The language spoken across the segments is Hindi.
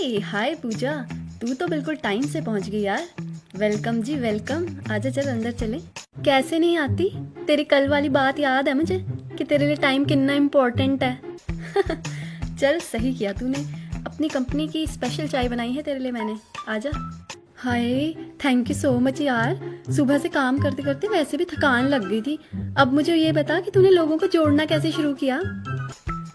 हाय पूजा, तू तो बिल्कुल टाइम से पहुंच गई यार। वेलकम जी वेलकम। आजा चल अंदर चले। कैसे नहीं आती, तेरी कल वाली बात याद है मुझे कि तेरे लिए टाइम कितना इम्पोर्टेंट है। चल सही किया तूने, अपनी कंपनी की स्पेशल चाय बनाई है तेरे लिए मैंने। आजा। Hi thank you so much यार, सुबह से काम करते करते वैसे भी थकान लग गई थी। अब मुझे ये बता कि तूने लोगों को जोड़ना कैसे शुरू किया।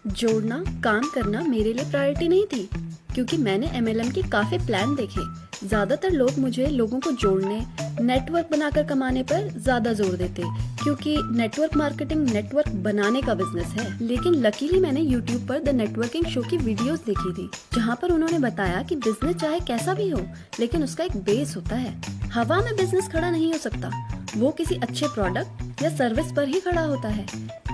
जोड़ना, काम करना मेरे लिए प्रायोरिटी नहीं थी, क्योंकि मैंने MLM के काफ़ी प्लान देखे। ज़्यादातर लोग मुझे लोगों को जोड़ने, नेटवर्क बनाकर कमाने पर ज़्यादा जोर देते, क्योंकि नेटवर्क मार्केटिंग नेटवर्क बनाने का बिजनेस है। लेकिन लकीली मैंने YouTube पर द नेटवर्किंग शो की वीडियोस देखी थी, जहाँ पर उन्होंने बताया कि बिजनेस चाहे कैसा भी हो, लेकिन उसका एक बेस होता है। हवा में बिजनेस खड़ा नहीं हो सकता, वो किसी अच्छे प्रोडक्ट या सर्विस पर ही खड़ा होता है।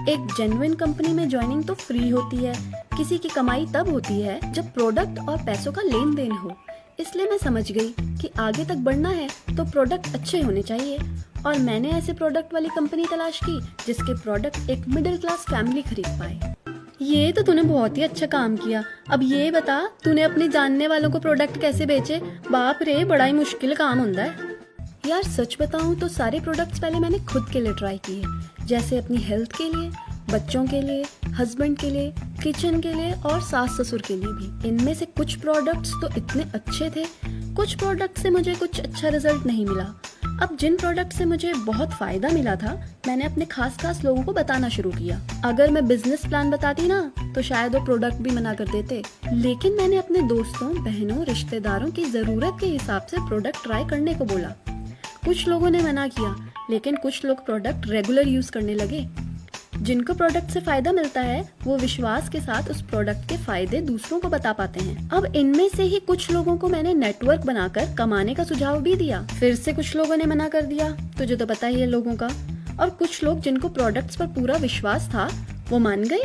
एक जेन्युइन कंपनी में ज्वाइनिंग तो फ्री होती है, किसी की कमाई तब होती है जब प्रोडक्ट और पैसों का लेन देन हो। इसलिए मैं समझ गई कि आगे तक बढ़ना है तो प्रोडक्ट अच्छे होने चाहिए, और मैंने ऐसे प्रोडक्ट वाली कंपनी तलाश की जिसके प्रोडक्ट एक मिडिल क्लास फैमिली खरीद पाए। ये तो तूने बहुत ही अच्छा काम किया। अब ये बता, तूने अपने जानने वालों को प्रोडक्ट कैसे बेचे। बाप रे, बड़ा ही मुश्किल काम होता है यार। सच बताऊं तो सारे प्रोडक्ट्स पहले मैंने खुद के लिए ट्राई किए, जैसे अपनी हेल्थ के लिए, बच्चों के लिए, हस्बैंड के लिए, किचन के लिए और सास ससुर के लिए भी। इनमें से कुछ प्रोडक्ट्स तो इतने अच्छे थे, कुछ प्रोडक्ट से मुझे कुछ अच्छा रिजल्ट नहीं मिला। अब जिन प्रोडक्ट से मुझे बहुत फायदा मिला था, मैंने अपने खास लोगों को बताना शुरू किया। अगर मैं बिजनेस प्लान बताती ना तो शायद वो प्रोडक्ट भी मना कर देते, लेकिन मैंने अपने दोस्तों, बहनों, रिश्तेदारों की जरूरत के हिसाब से प्रोडक्ट ट्राई करने को बोला। कुछ लोगों ने मना किया, लेकिन कुछ लोग प्रोडक्ट रेगुलर यूज करने लगे। जिनको प्रोडक्ट से फायदा मिलता है वो विश्वास के साथ उस प्रोडक्ट के फायदे दूसरों को बता पाते हैं। अब इनमें से ही कुछ लोगों को मैंने नेटवर्क बनाकर कमाने का सुझाव भी दिया। फिर से कुछ लोगों ने मना कर दिया, तुझे तो पता ही है लोगों का। और कुछ लोग जिनको प्रोडक्ट्स पर पूरा विश्वास था वो मान गए।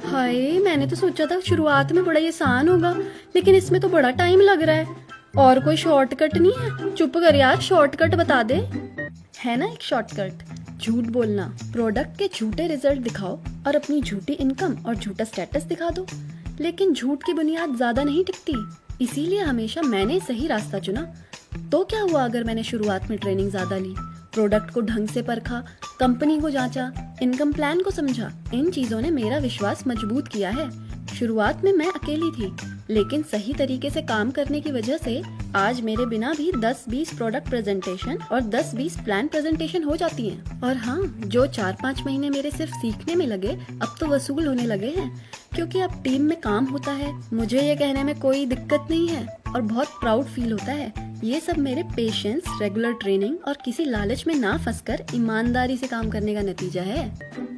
हाय, मैंने तो सोचा था शुरुआत में बड़ा आसान होगा, लेकिन इसमें तो बड़ा टाइम लग रहा है। और कोई शॉर्टकट नहीं है? चुप कर यार, शॉर्टकट बता दे। है ना एक शॉर्टकट, झूठ बोलना, प्रोडक्ट के झूठे रिजल्ट दिखाओ और अपनी झूठी इनकम और झूठा स्टेटस दिखा दो। लेकिन झूठ की बुनियाद ज्यादा नहीं टिकती, इसीलिए हमेशा मैंने सही रास्ता चुना। तो क्या हुआ अगर मैंने शुरुआत में ट्रेनिंग ज्यादा ली, प्रोडक्ट को ढंग से परखा, कंपनी को जांचा, इनकम प्लान को समझा। इन चीजों ने मेरा विश्वास मजबूत किया है। शुरुआत में मैं अकेली थी, लेकिन सही तरीके से काम करने की वजह से आज मेरे बिना भी 10-20 प्रोडक्ट प्रेजेंटेशन और 10-20 प्लान प्रेजेंटेशन हो जाती हैं। और हाँ, जो 4-5 महीने मेरे सिर्फ सीखने में लगे, अब तो वसूल होने लगे हैं, क्योंकि अब टीम में काम होता है। मुझे ये कहने में कोई दिक्कत नहीं है और बहुत प्राउड फील होता है। ये सब मेरे पेशेंस, रेगुलर ट्रेनिंग और किसी लालच में ना फंसकर ईमानदारी से काम करने का नतीजा है।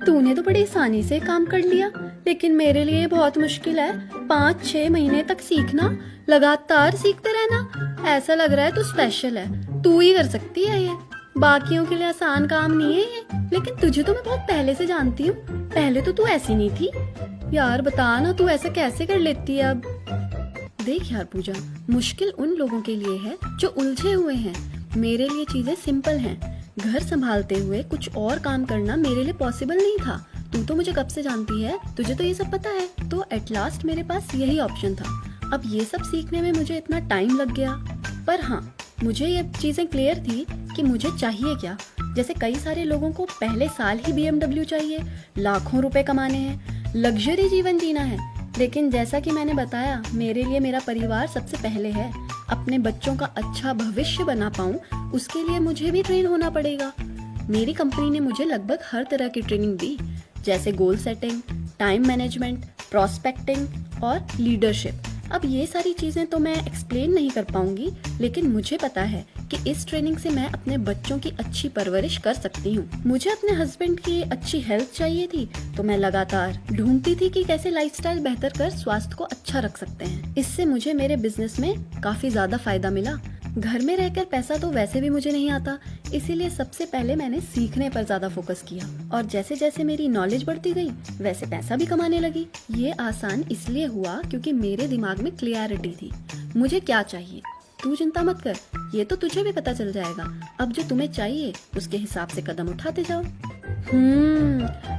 तूने तो बड़ी आसानी से काम कर लिया, लेकिन मेरे लिए बहुत मुश्किल है। 5-6 महीने तक सीखना, लगातार सीखते रहना। ऐसा लग रहा है तू स्पेशल है, तू ही कर सकती है ये। बाकियों के लिए आसान काम नहीं है ये। लेकिन तुझे तो मैं बहुत पहले से जानती हूँ, पहले तो तू ऐसी नहीं थी। यार बता ना, तू ऐसा कैसे कर लेती है अब। देख यार पूजा, मुश्किल उन लोगों के लिए है जो उलझे हुए हैं। मेरे लिए चीजें सिंपल हैं। घर संभालते हुए कुछ और काम करना मेरे लिए पॉसिबल नहीं था। तू तो मुझे कब से जानती है, तुझे तो ये सब पता है। तो एट लास्ट मेरे पास यही ऑप्शन था। अब ये सब सीखने में मुझे इतना टाइम लग गया, पर हाँ, मुझे ये चीजें क्लियर थी कि मुझे चाहिए क्या। जैसे कई सारे लोगों को पहले साल ही BMW चाहिए, लाखों रुपए कमाने हैं, लग्जरी जीवन जीना है। लेकिन जैसा कि मैंने बताया, मेरे लिए मेरा परिवार सबसे पहले है। अपने बच्चों का अच्छा भविष्य बना पाऊं, उसके लिए मुझे भी ट्रेन होना पड़ेगा। मेरी कंपनी ने मुझे लगभग हर तरह की ट्रेनिंग दी, जैसे goal setting, time management, prospecting और लीडरशिप। अब ये सारी चीजें तो मैं एक्सप्लेन नहीं कर पाऊंगी, लेकिन मुझे पता है कि इस ट्रेनिंग से मैं अपने बच्चों की अच्छी परवरिश कर सकती हूँ। मुझे अपने हस्बैंड की अच्छी हेल्थ चाहिए थी, तो मैं लगातार ढूंढती थी कि कैसे लाइफस्टाइल बेहतर कर स्वास्थ्य को अच्छा रख सकते हैं। इससे मुझे मेरे बिजनेस में काफी ज्यादा फायदा मिला। घर में रहकर पैसा तो वैसे भी मुझे नहीं आता, इसीलिए सबसे पहले मैंने सीखने पर ज्यादा फोकस किया, और जैसे जैसे मेरी नॉलेज बढ़ती गई वैसे पैसा भी कमाने लगी। ये आसान इसलिए हुआ क्योंकि मेरे दिमाग में क्लियरिटी थी, मुझे क्या चाहिए। तू चिंता मत कर, ये तो तुझे भी पता चल जाएगा। अब जो तुम्हें चाहिए उसके हिसाब से कदम उठाते जाओ।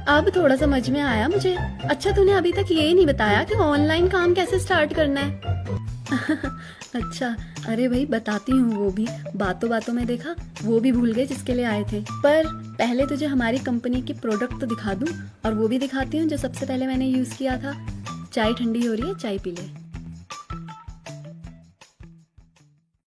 अब थोड़ा समझ में आया मुझे। अच्छा, तूने अभी तक ये नहीं बताया कि ऑनलाइन काम कैसे स्टार्ट करना है। अच्छा, अरे भाई बताती हूँ, वो भी बातों बातों में देखा, वो भी भूल गए जिसके लिए आए थे। पर पहले तुझे हमारी कंपनी की प्रोडक्ट तो दिखा दूँ, और वो भी दिखाती हूँ जो सबसे पहले मैंने यूज़ किया था। चाय ठंडी हो रही है, चाय पी ले।